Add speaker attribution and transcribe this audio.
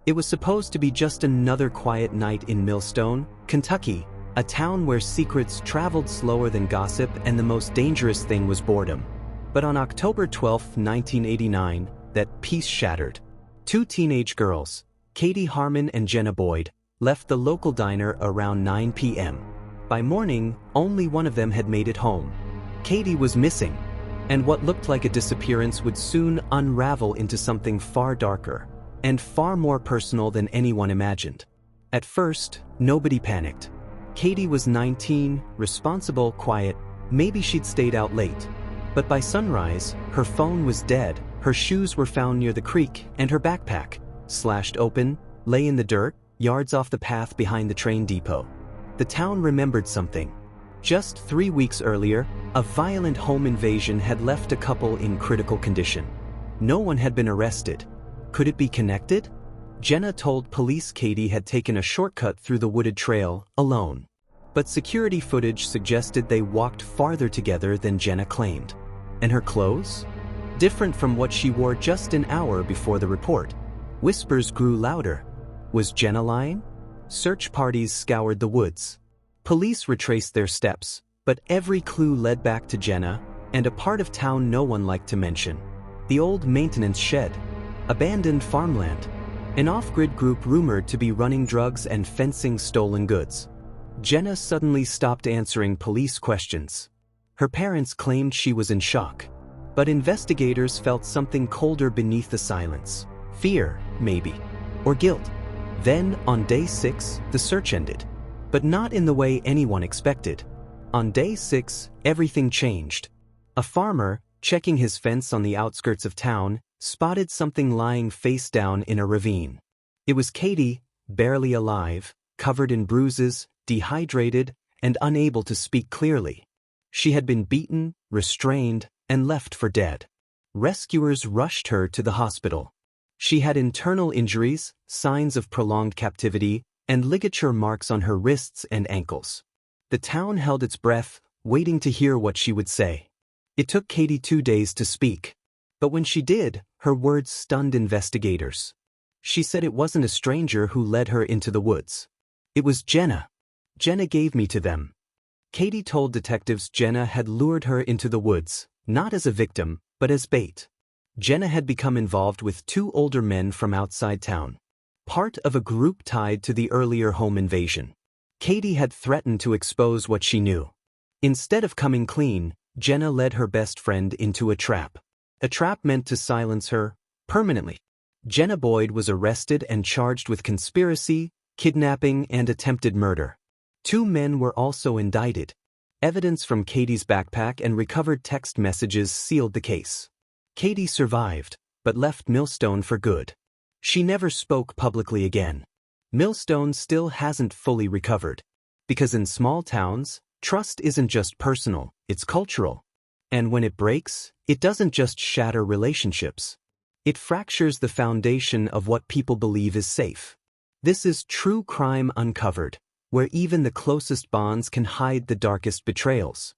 Speaker 1: It was supposed to be just another quiet night in Millstone, Kentucky, a town where secrets traveled slower than gossip and the most dangerous thing was boredom. But on October 12, 1989, that peace shattered. Two teenage girls, Katie Harmon and Jenna Boyd, left the local diner around 9 p.m. By morning, only one of them had made it home. Katie was missing, and what looked like a disappearance would soon unravel into something far darker and far more personal than anyone imagined. At first, nobody panicked. Katie was 19, responsible, quiet, maybe she'd stayed out late. But by sunrise, her phone was dead, her shoes were found near the creek, and her backpack, slashed open, lay in the dirt, yards off the path behind the train depot. The town remembered something. Just 3 weeks earlier, a violent home invasion had left a couple in critical condition. No one had been arrested. Could it be connected? Jenna told police Katie had taken a shortcut through the wooded trail, alone. But security footage suggested they walked farther together than Jenna claimed. And her clothes? Different from what she wore just an hour before the report. Whispers grew louder. Was Jenna lying? Search parties scoured the woods. Police retraced their steps, but every clue led back to Jenna, and a part of town no one liked to mention. The old maintenance shed. Abandoned farmland. An off-grid group rumored to be running drugs and fencing stolen goods. Jenna suddenly stopped answering police questions. Her parents claimed she was in shock. But investigators felt something colder beneath the silence. Fear, maybe. Or guilt. Then, on day 6, the search ended. But not in the way anyone expected. On day 6, everything changed. A farmer, checking his fence on the outskirts of town, spotted something lying face down in a ravine. It was Katie, barely alive, covered in bruises, dehydrated, and unable to speak clearly. She had been beaten, restrained, and left for dead. Rescuers rushed her to the hospital. She had internal injuries, signs of prolonged captivity, and ligature marks on her wrists and ankles. The town held its breath, waiting to hear what she would say. It took Katie 2 days to speak. But when she did, her words stunned investigators. She said it wasn't a stranger who led her into the woods. It was Jenna. Jenna gave me to them. Katie told detectives Jenna had lured her into the woods, not as a victim, but as bait. Jenna had become involved with 2 older men from outside town, part of a group tied to the earlier home invasion. Katie had threatened to expose what she knew. Instead of coming clean, Jenna led her best friend into a trap. A trap meant to silence her, permanently. Jenna Boyd was arrested and charged with conspiracy, kidnapping, and attempted murder. 2 men were also indicted. Evidence from Katie's backpack and recovered text messages sealed the case. Katie survived, but left Millstone for good. She never spoke publicly again. Millstone still hasn't fully recovered. Because in small towns, trust isn't just personal, it's cultural. And when it breaks, it doesn't just shatter relationships. It fractures the foundation of what people believe is safe. This is true crime uncovered, where even the closest bonds can hide the darkest betrayals.